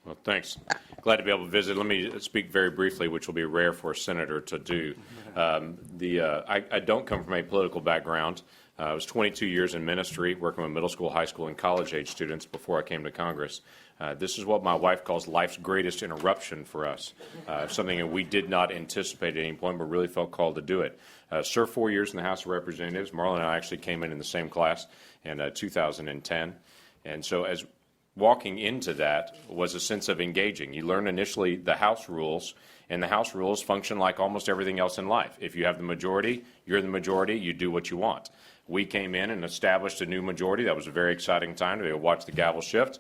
Well, thanks. Glad to be able to visit. Let me speak very briefly, which will be rare for a senator to do. I don't come from a political background. I was 22 years in ministry, working with middle school, high school, and college-age students before I came to Congress. This is what my wife calls life's greatest interruption for us, something that we did not anticipate at any point, but really felt called to do it. Served 4 years in the House of Representatives. Marlin and I actually came in the same class in 2010. And so as walking into that was a sense of engaging. You learn initially the House rules, and the House rules function like almost everything else in life. If you have the majority, you're the majority, you do what you want. We came in and established a new majority. That was a very exciting time to be able to watch the gavel shift.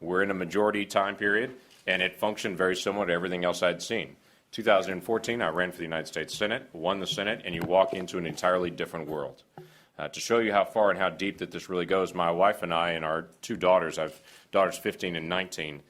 We're in a majority time period, and it functioned very similar to everything else I'd seen. 2014, I ran for the United States Senate, won the Senate, and you walk into an entirely different world. To show you how far and how deep that this really goes, my wife and I and our two daughters, I have daughters 15 and 19,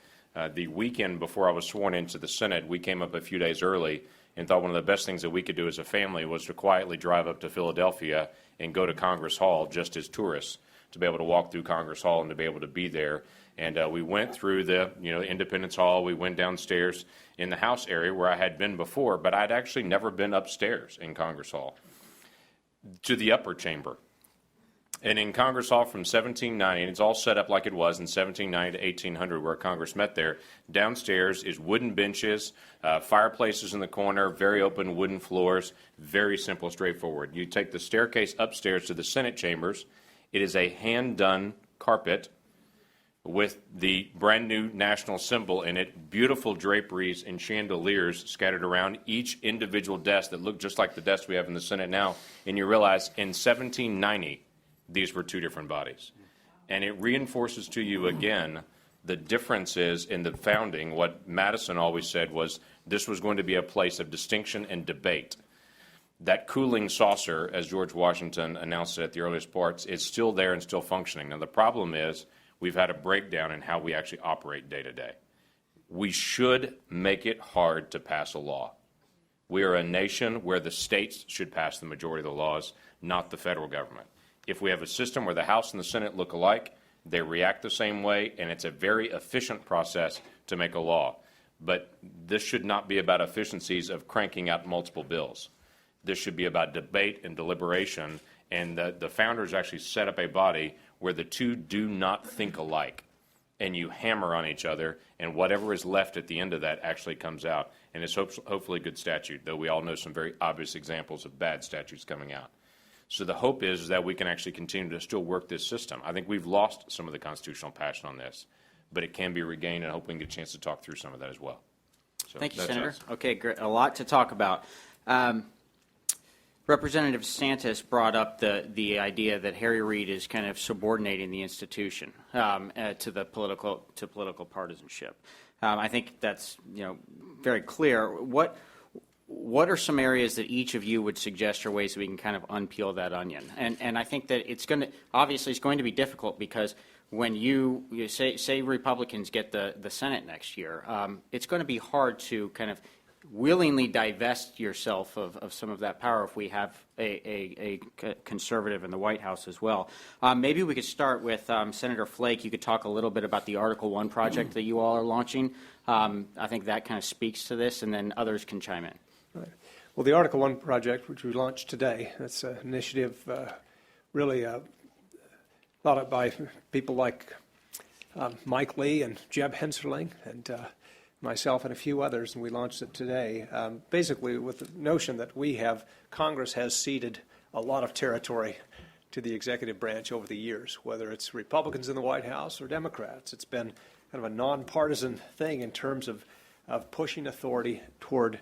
the weekend before I was sworn into the Senate, we came up a few days early and thought one of the best things that we could do as a family was to quietly drive up to Philadelphia and go to Congress Hall just as tourists, to be able to walk through Congress Hall and to be able to be there. And we went through the Independence Hall. We went downstairs in the House area where I had been before, but I'd actually never been upstairs in Congress Hall, to the upper chamber. And in Congress Hall from 1790, and it's all set up like it was in 1790 to 1800 where Congress met there, downstairs is wooden benches, fireplaces in the corner, very open wooden floors, very simple, straightforward. You take the staircase upstairs to the Senate chambers. It is a hand-done carpet with the brand new national symbol in it, beautiful draperies and chandeliers scattered around each individual desk that look just like the desks we have in the Senate now. And you realize in 1790, these were two different bodies. And it reinforces to you again the differences in the founding. What Madison always said was this was going to be a place of distinction and debate. That cooling saucer, as George Washington announced it at the earliest parts, is still there and still functioning. Now, the problem is we've had a breakdown in how we actually operate day to day. We should make it hard to pass a law. We are a nation where the states should pass the majority of the laws, not the federal government. If we have a system where the House and the Senate look alike, they react the same way, and it's a very efficient process to make a law. But this should not be about efficiencies of cranking out multiple bills. This should be about debate and deliberation, and the founders actually set up a body where the two do not think alike, and you hammer on each other, and whatever is left at the end of that actually comes out. And it's hopefully a good statute, though we all know some very obvious examples of bad statutes coming out. So the hope is that we can actually continue to still work this system. I think we've lost some of the constitutional passion on this, but it can be regained, and I hope we can get a chance to talk through some of that as well. So thank you, Senator. Okay, great. A lot to talk about. Representative DeSantis brought up the idea that Harry Reid is kind of subordinating the institution to political partisanship. I think that's very clear. What are some areas that each of you would suggest are ways that we can kind of unpeel that onion? And I think that it's going to be difficult because when you say Republicans get the Senate next year, it's going to be hard to kind of willingly divest yourself of some of that power if we have a conservative in the White House as well. Maybe we could start with Senator Flake. You could talk a little bit about the Article 1 project that you all are launching. I think that kind of speaks to this, and then others can chime in. Right. Well, the Article 1 project, which we launched today, that's an initiative really thought up by people like Mike Lee and Jeb Hensarling and myself and a few others, and we launched it today, basically with the notion that Congress has ceded a lot of territory to the executive branch over the years, whether it's Republicans in the White House or Democrats. It's been kind of a nonpartisan thing in terms of pushing authority toward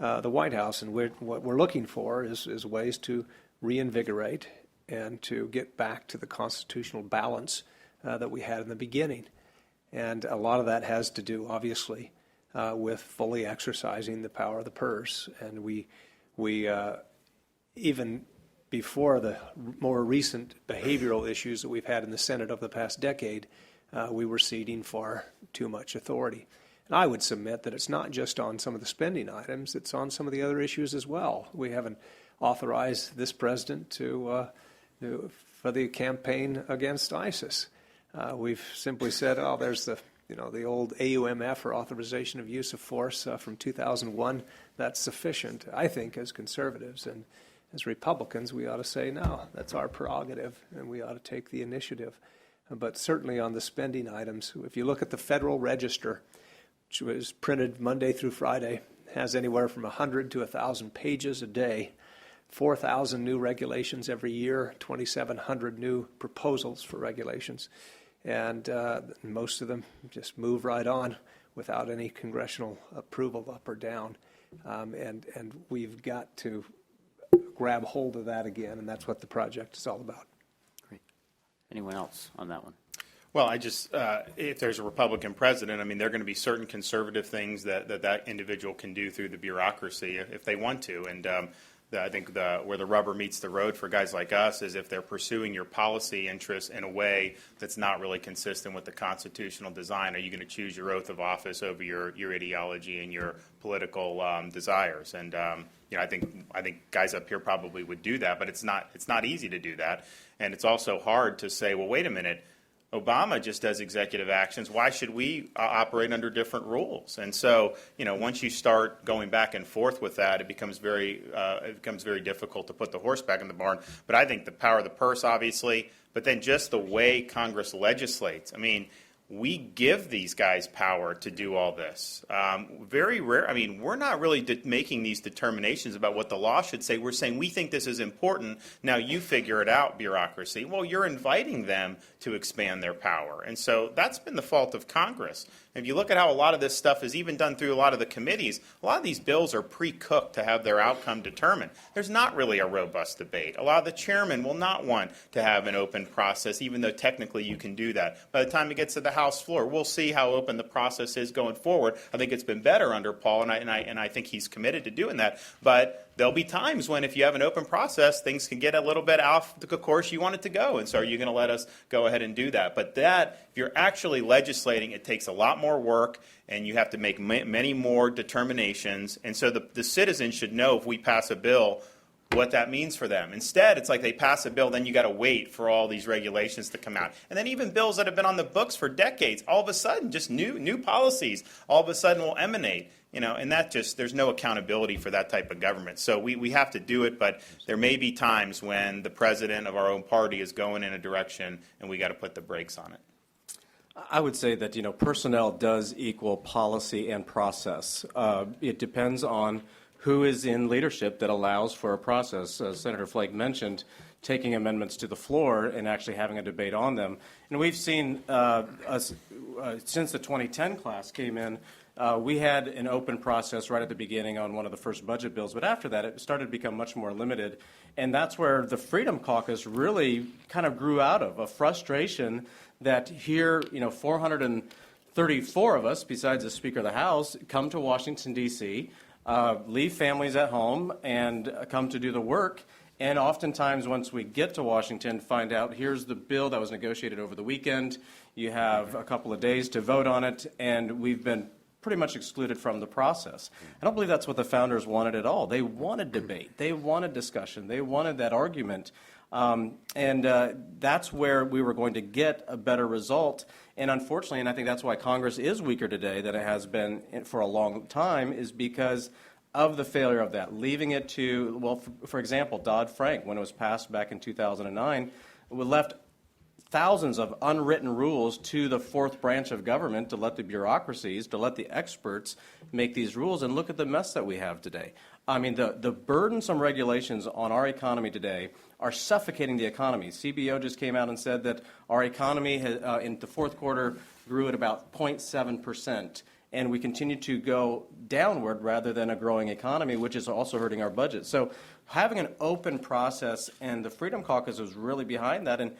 the White House, and what we're looking for is ways to reinvigorate and to get back to the constitutional balance that we had in the beginning. And a lot of that has to do, obviously, with fully exercising the power of the purse. And we even before the more recent behavioral issues that we've had in the Senate over the past decade, we were ceding far too much authority. And I would submit that it's not just on some of the spending items, it's on some of the other issues as well. We haven't authorized this president for the campaign against ISIS. We've simply said, there's the the old AUMF, or Authorization of Use of Force, from 2001, that's sufficient, I think, as conservatives. And as Republicans, we ought to say, no, that's our prerogative, and we ought to take the initiative. But certainly on the spending items, if you look at the Federal Register, which was printed Monday through Friday, has anywhere from 100 to 1,000 pages a day, 4,000 new regulations every year, 2,700 new proposals for regulations. And most of them just move right on without any congressional approval up or down. And we've got to grab hold of that again, and that's what the project is all about. Great. Anyone else on that one? Well, if there's a Republican president, I mean, there are going to be certain conservative things that individual can do through the bureaucracy if they want to. And I think where the rubber meets the road for guys like us is if they're pursuing your policy interests in a way that's not really consistent with the constitutional design. Are you going to choose your oath of office over your ideology and your political desires? And I think guys up here probably would do that, but it's not easy to do that. And it's also hard to say, well, wait a minute. Obama just does executive actions. Why should we operate under different rules? And so, once you start going back and forth with that, it becomes very difficult to put the horse back in the barn. But I think the power of the purse, obviously, but then just the way Congress legislates. I mean, we give these guys power to do all this. Very rare. I mean, we're not really making these determinations about what the law should say. We're saying we think this is important. Now you figure it out, bureaucracy. Well, you're inviting them to expand their power. And so that's been the fault of Congress. If you look at how a lot of this stuff is even done through a lot of the committees, a lot of these bills are pre-cooked to have their outcome determined. There's not really a robust debate. A lot of the chairmen will not want to have an open process, even though technically you can do that. By the time it gets to the House floor, we'll see how open the process is going forward. I think it's been better under Paul, and I think he's committed to doing that. But there'll be times when if you have an open process, things can get a little bit off the course you want it to go. And so are you going to let us go ahead and do that? But if you're actually legislating, it takes a lot more work, and you have to make many more determinations. And so the citizens should know if we pass a bill what that means for them. Instead, it's like they pass a bill, then you got to wait for all these regulations to come out. And then even bills that have been on the books for decades, all of a sudden, just new policies, all of a sudden will emanate. And there's no accountability for that type of government. So we have to do it, but there may be times when the president of our own party is going in a direction, and we got to put the brakes on it. I would say that, personnel does equal policy and process. It depends on who is in leadership that allows for a process. As Senator Flake mentioned, taking amendments to the floor and actually having a debate on them. And we've seen since the 2010 class came in, we had an open process right at the beginning on one of the first budget bills, but after that it started to become much more limited. And that's where the Freedom Caucus really kind of grew out of, a frustration that here, 434 of us, besides the Speaker of the House, come to Washington, D.C., leave families at home and come to do the work. And oftentimes, once we get to Washington, find out here's the bill that was negotiated over the weekend. You have a couple of days to vote on it, and we've been pretty much excluded from the process. I don't believe that's what the founders wanted at all. They wanted debate. They wanted discussion. They wanted that argument. That's where we were going to get a better result. And unfortunately, and I think that's why Congress is weaker today than it has been for a long time, is because of the failure of that. Leaving it to, well, for example, Dodd-Frank, when it was passed back in 2009, we left thousands of unwritten rules to the fourth branch of government to let the bureaucracies, to let the experts make these rules. And look at the mess that we have today. I mean, the burdensome regulations on our economy today are suffocating the economy. CBO just came out and said that our economy in the fourth quarter grew at about 0.7%. And we continue to go downward rather than a growing economy, which is also hurting our budget. So having an open process, and the Freedom Caucus was really behind that, and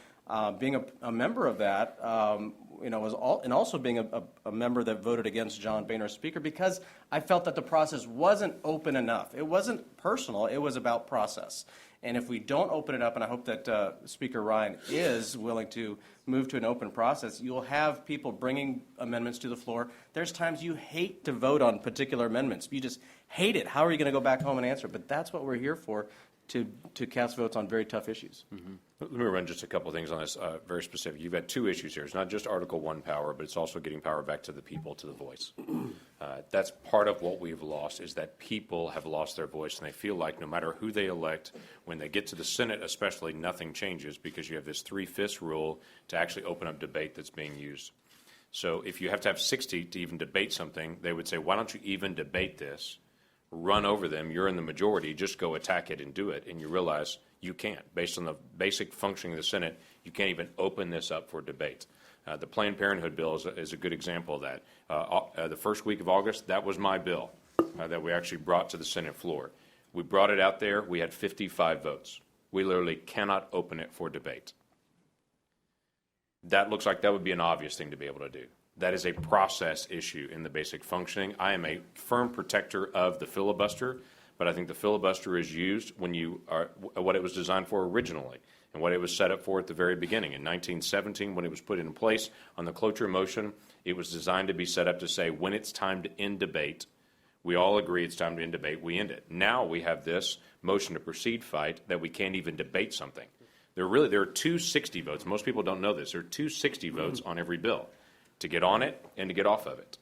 being a member of that, and also being a member that voted against John Boehner as Speaker, because I felt that the process wasn't open enough. It wasn't personal. It was about process. And if we don't open it up, and I hope that Speaker Ryan is willing to move to an open process, you'll have people bringing amendments to the floor. There's times you hate to vote on particular amendments. You just hate it. How are you going to go back home and answer? But that's what we're here for, to cast votes on very tough issues. Mm-hmm. Let me run just a couple of things on this, very specific. You've had two issues here. It's not just Article 1 power, but it's also getting power back to the people, to the voice. That's part of what we've lost, is that people have lost their voice, and they feel like no matter who they elect, when they get to the Senate especially, nothing changes because you have this 3/5 rule to actually open up debate that's being used. So if you have to have 60 to even debate something, they would say, why don't you even debate this? Run over them. You're in the majority. Just go attack it and do it. And you realize you can't. Based on the basic functioning of the Senate, you can't even open this up for debate. The Planned Parenthood bill is a good example of that. The first week of August, that was my bill that we actually brought to the Senate floor. We brought it out there. We had 55 votes. We literally cannot open it for debate. That looks like that would be an obvious thing to be able to do. That is a process issue in the basic functioning. I am a firm protector of the filibuster, but I think the filibuster is used when you are what it was designed for originally and what it was set up for at the very beginning. In 1917, when it was put in place on the cloture motion, it was designed to be set up to say when it's time to end debate, we all agree it's time to end debate, we end it. Now we have this motion to proceed fight that we can't even debate something. There are 260 votes. Most people don't know this. There are 260 votes on every bill, to get on it and to get off of it.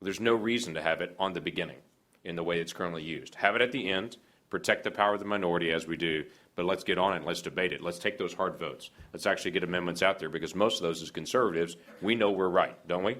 There's no reason to have it on the beginning in the way it's currently used. Have it at the end, protect the power of the minority as we do, but let's get on it and let's debate it. Let's take those hard votes. Let's actually get amendments out there, because most of those as conservatives, we know we're right, don't we?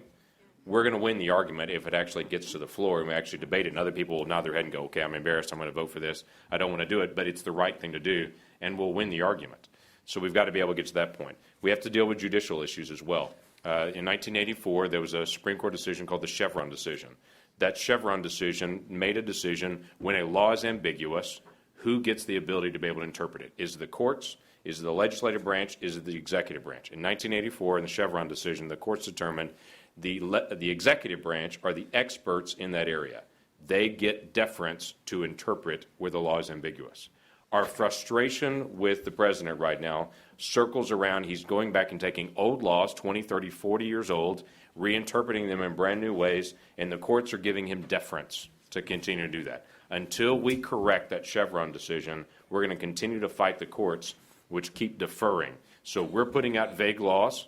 We're going to win the argument if it actually gets to the floor and we actually debate it, and other people will nod their head and go, okay, I'm embarrassed, I'm going to vote for this. I don't want to do it, but it's the right thing to do, and we'll win the argument. So we've got to be able to get to that point. We have to deal with judicial issues as well. In 1984, there was a Supreme Court decision called the Chevron decision. That Chevron decision made a decision when a law is ambiguous, who gets the ability to be able to interpret it? Is it the courts? Is it the legislative branch? Is it the executive branch? In 1984, in the Chevron decision, the courts determined the executive branch are the experts in that area. They get deference to interpret where the law is ambiguous. Our frustration with the president right now circles around, he's going back and taking old laws, 20, 30, 40 years old, reinterpreting them in brand new ways, and the courts are giving him deference to continue to do that. Until we correct that Chevron decision, we're going to continue to fight the courts, which keep deferring. So we're putting out vague laws.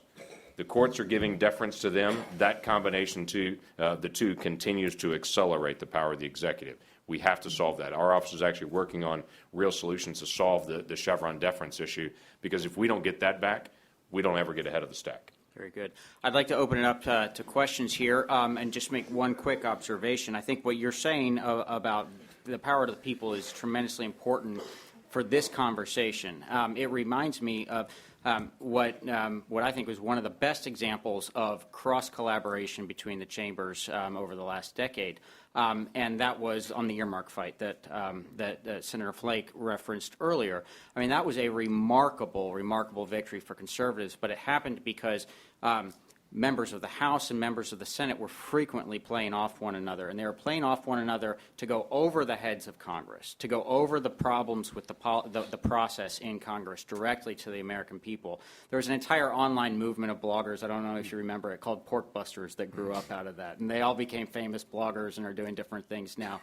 The courts are giving deference to them. That combination, the two, continues to accelerate the power of the executive. We have to solve that. Our office is actually working on real solutions to solve the Chevron deference issue, because if we don't get that back, we don't ever get ahead of the stack. Very good. I'd like to open it up to questions here and just make one quick observation. I think what you're saying about the power to the people is tremendously important for this conversation. It reminds me of what I think was one of the best examples of cross-collaboration between the chambers over the last decade. And that was on the earmark fight that Senator Flake referenced earlier. I mean, that was a remarkable, remarkable victory for conservatives, but it happened because members of the House and members of the Senate were frequently playing off one another, and they were playing off one another to go over the heads of Congress, to go over the problems with the process in Congress directly to the American people. There was an entire online movement of bloggers, I don't know if you remember it, called Pork Busters, that grew up out of that, and they all became famous bloggers and are doing different things now.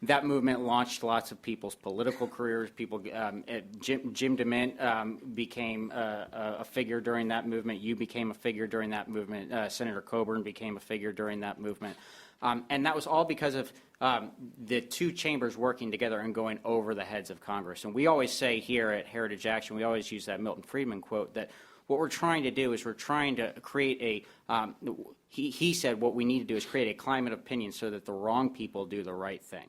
That movement launched lots of people's political careers. Jim DeMint became a figure during that movement. You became a figure during that movement. Senator Coburn became a figure during that movement. And that was all because of the two chambers working together and going over the heads of Congress. And we always say here at Heritage Action, we always use that Milton Friedman quote, that what we're trying to do is we're trying to create he said what we need to do is create a climate of opinion so that the wrong people do the right thing.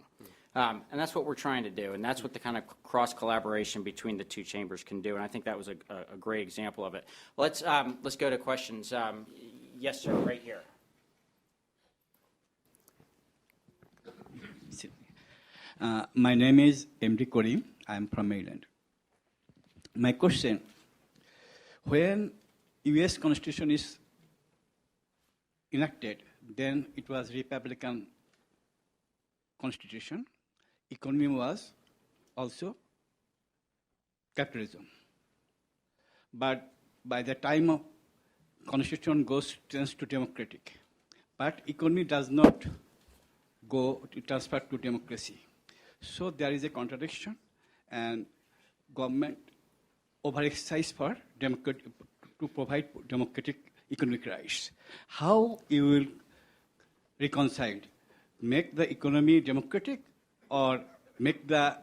And that's what we're trying to do, and that's what the kind of cross-collaboration between the two chambers can do, and I think that was a great example of it. Let's go to questions. Yes, sir, right here. My name is M.D. Korim. I am from Maryland. My question, when U.S. Constitution is enacted, then it was Republican Constitution. Economy was also capitalism. But by the time of Constitution turns to democratic, but economy does not go to transfer to democracy. So there is a contradiction, and government overexercise for to provide democratic economic rights. How you will reconcile? Make the economy democratic or make the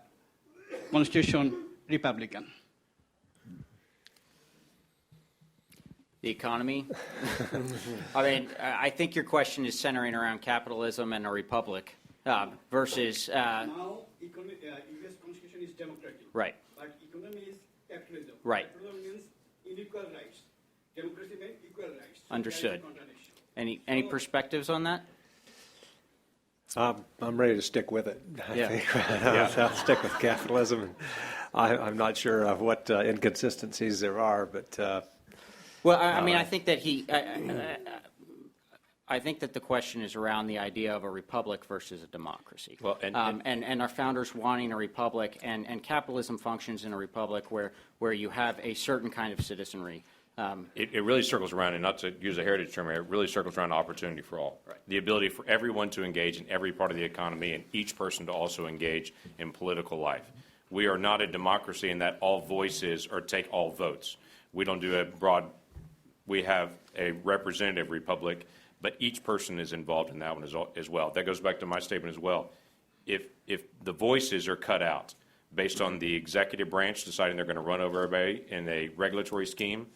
constitution Republican? The economy? I mean, I think your question is centering around capitalism and a republic versus. Now, U.S. Constitution is democratic. Right. But economy is capitalism. Right. Capitalism means unequal rights. Democracy means equal rights. Understood. There is a contradiction. Any perspectives on that? I'm ready to stick with it. I Yeah. think I'll stick with capitalism. I'm not sure of what inconsistencies there are, but Well, I mean, I think that I think that the question is around the idea of a republic versus a democracy. Well, and our founders wanting a republic, and capitalism functions in a republic where you have a certain kind of citizenry. It really circles around, and not to use a heritage term here, it really circles around opportunity for all. Right. The ability for everyone to engage in every part of the economy and each person to also engage in political life. We are not a democracy in that all voices or take all votes. We don't do a broad, we have a representative republic, but each person is involved in that one as well. That goes back to my statement as well. If the voices are cut out based on the executive branch deciding they're going to run over everybody in a regulatory scheme,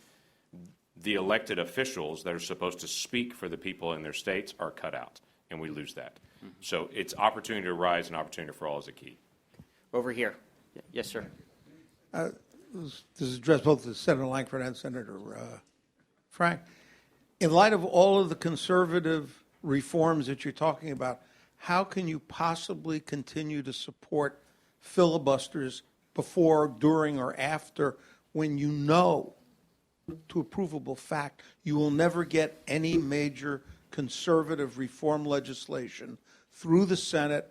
the elected officials that are supposed to speak for the people in their states are cut out, and we lose that. Mm-hmm. So it's opportunity to rise and opportunity for all is the key. Over here. Yes, sir. This is addressed both to Senator Lankford and Senator Frank. In light of all of the conservative reforms that you're talking about, how can you possibly continue to support filibusters before, during, or after when you know, to a provable fact, you will never get any major conservative reform legislation through the Senate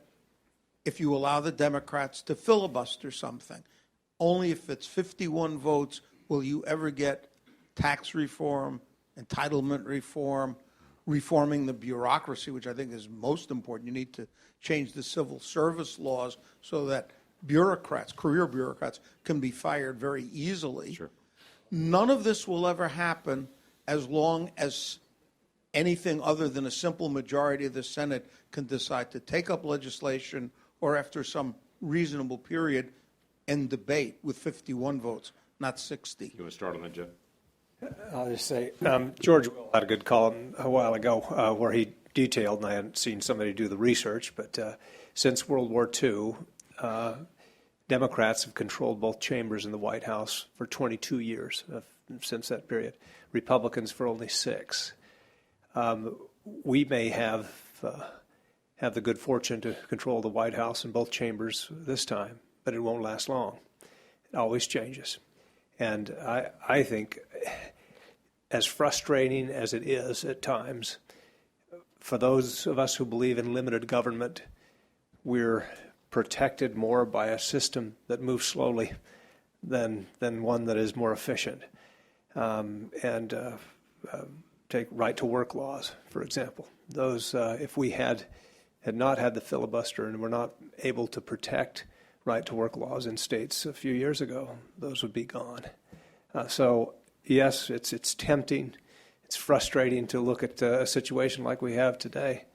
if you allow the Democrats to filibuster something? Only if it's 51 votes will you ever get tax reform, entitlement reform, reforming the bureaucracy, which I think is most important. You need to change the civil service laws so that bureaucrats, career bureaucrats, can be fired very easily. Sure. None of this will ever happen as long as anything other than a simple majority of the Senate can decide to take up legislation or after some reasonable period end debate with 51 votes, not 60. You want to start on that, Jeff? I'll just say, George Will had a good column a while ago where he detailed, and I hadn't seen somebody do the research, but since World War II, Democrats have controlled both chambers in the White House for 22 years since that period. Republicans for only 6. We may have the good fortune to control the White House and both chambers this time, but it won't last long. It always changes. And I think, as frustrating as it is at times, for those of us who believe in limited government, we're protected more by a system that moves slowly than one that is more efficient. Take right-to-work laws, for example. Those, if we had not had the filibuster and were not able to protect right-to-work laws in states a few years ago, those would be gone. So, yes, it's tempting. It's frustrating to look at a situation like we have today,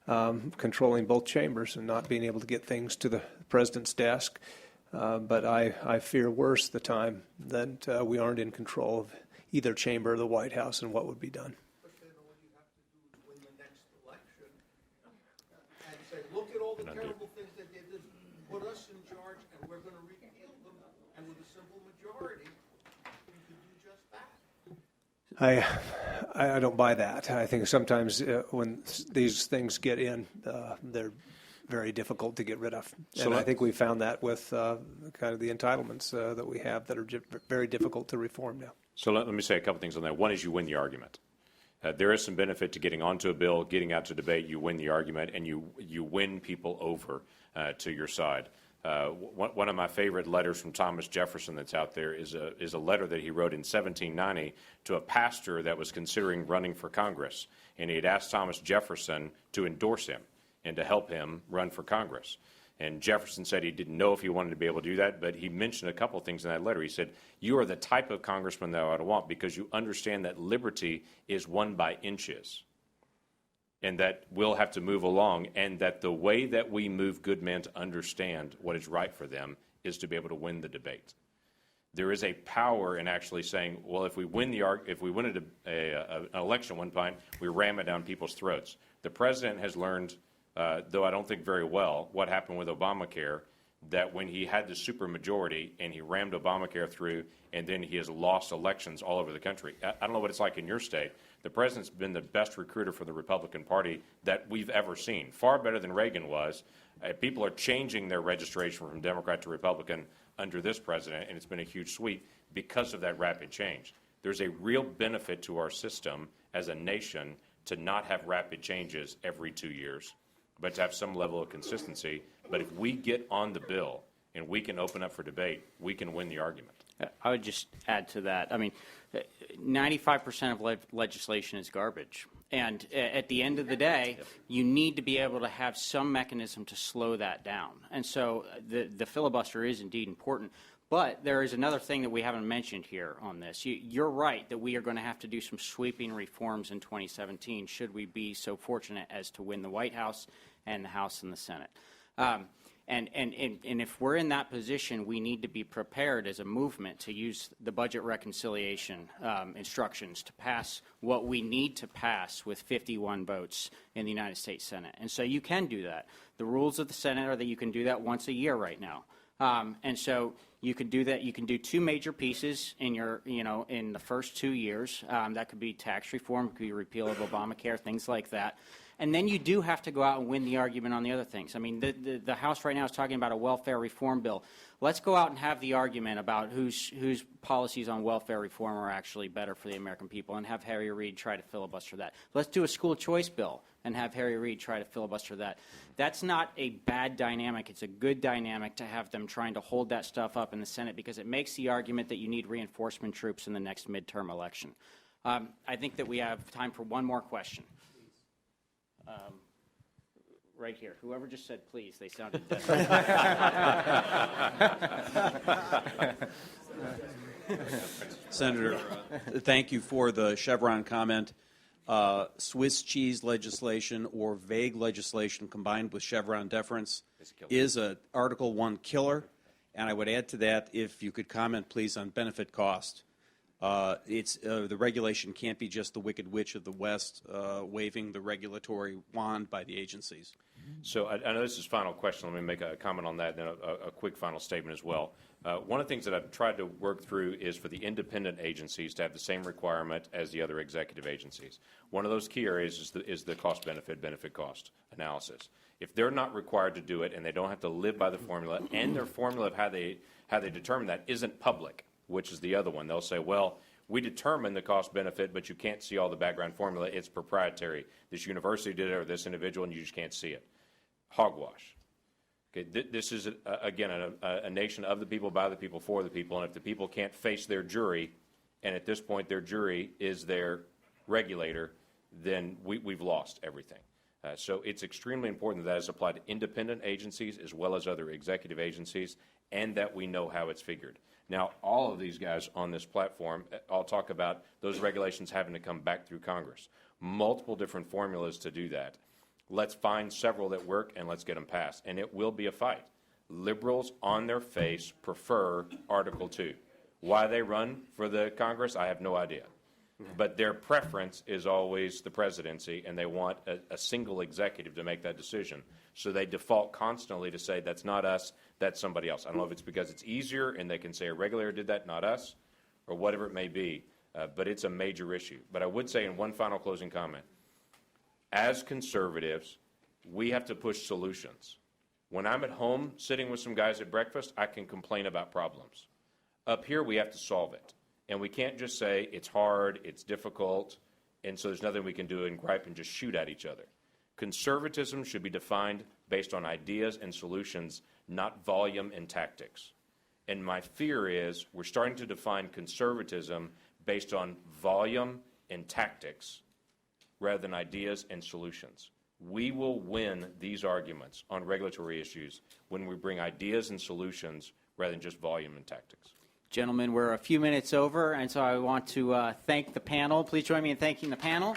controlling both chambers and not being able to get things to the president's desk. But I fear worse the time that we aren't in control of either chamber or the White House and what would be done. But then all you have to do is win the next election and say, look at all the terrible things that they did. Put us in charge and we're going to repeal them. And with a simple majority, you can do just that. I don't buy that. I think sometimes when these things get in, they're very difficult to get rid of. And I think we found that with kind of the entitlements that we have that are very difficult to reform now. So let me say a couple things on that. One is you win the argument. There is some benefit to getting onto a bill, getting out to debate. You win the argument, and you win people over to your side. One of my favorite letters from Thomas Jefferson that's out there is a letter that he wrote in 1790 to a pastor that was considering running for Congress. And he had asked Thomas Jefferson to endorse him and to help him run for Congress. And Jefferson said he didn't know if he wanted to be able to do that, but he mentioned a couple of things in that letter. He said, you are the type of congressman that I would want because you understand that liberty is won by inches and that we'll have to move along, and that the way that we move good men to understand what is right for them is to be able to win the debate. There is a power in actually saying, well, if we win an election one time, we ram it down people's throats. The president has learned, though I don't think very well, what happened with Obamacare, that when he had the supermajority and he rammed Obamacare through, and then he has lost elections all over the country. I don't know what it's like in your state. The president's been the best recruiter for the Republican Party that we've ever seen, far better than Reagan was. People are changing their registration from Democrat to Republican under this president, and it's been a huge sweep because of that rapid change. There's a real benefit to our system as a nation to not have rapid changes every 2 years, but to have some level of consistency. But if we get on the bill and we can open up for debate, we can win the argument. I would just add to that. I mean, 95% of legislation is garbage. And at the end of the day, you need to be able to have some mechanism to slow that down. And so the filibuster is indeed important. But there is another thing that we haven't mentioned here on this. You're right that we are going to have to do some sweeping reforms in 2017 should we be so fortunate as to win the White House and the House and the Senate. And if we're in that position, we need to be prepared as a movement to use the budget reconciliation instructions to pass what we need to pass with 51 votes in the United States Senate. And so you can do that. The rules of the Senate are that you can do that once a year right now. And so you could do that. You can do two major pieces in in the first 2 years. That could be tax reform, could be repeal of Obamacare, things like that. And then you do have to go out and win the argument on the other things. I mean, the House right now is talking about a welfare reform bill. Let's go out and have the argument about whose policies on welfare reform are actually better for the American people, and have Harry Reid try to filibuster that. Let's do a school choice bill and have Harry Reid try to filibuster that. That's not a bad dynamic. It's a good dynamic to have them trying to hold that stuff up in the Senate, because it makes the argument that you need reinforcement troops in the next midterm election. I think that we have time for one more question. Right here. Whoever just said please, they sounded desperate. Senator, thank you for the Chevron comment. Swiss cheese legislation or vague legislation combined with Chevron deference is an Article 1 killer. And I would add to that, if you could comment, please, on benefit cost. The regulation can't be just the wicked witch of the West waving the regulatory wand by the agencies. So I know this is final question. Let me make a comment on that, and then a quick final statement as well. One of the things that I've tried to work through is for the independent agencies to have the same requirement as the other executive agencies. One of those key areas is the benefit cost analysis. If they're not required to do it and they don't have to live by the formula, and their formula of how they determine that isn't public, which is the other one, they'll say, well, we determine the cost benefit, but you can't see all the background formula. It's proprietary. This university did it, or this individual, and you just can't see it. Hogwash. Okay, this is, again, a nation of the people, by the people, for the people, and if the people can't face their jury, and at this point their jury is their regulator, then we've lost everything. So it's extremely important that is applied to independent agencies as well as other executive agencies, and that we know how it's figured. Now, all of these guys on this platform all talk about those regulations having to come back through Congress. Multiple different formulas to do that. Let's find several that work, and let's get them passed. And it will be a fight. Liberals on their face prefer Article 2. Why they run for the Congress, I have no idea. But their preference is always the presidency, and they want a single executive to make that decision. So they default constantly to say, that's not us, that's somebody else. I don't know if it's because it's easier and they can say a regulator did that, not us, or whatever it may be, but it's a major issue. But I would say in one final closing comment, as conservatives, we have to push solutions. When I'm at home sitting with some guys at breakfast, I can complain about problems. Up here, we have to solve it. And we can't just say it's hard, it's difficult, and so there's nothing we can do and gripe and just shoot at each other. Conservatism should be defined based on ideas and solutions, not volume and tactics. And my fear is we're starting to define conservatism based on volume and tactics rather than ideas and solutions. We will win these arguments on regulatory issues when we bring ideas and solutions rather than just volume and tactics. Gentlemen, we're a few minutes over, and so I want to thank the panel. Please join me in thanking the panel.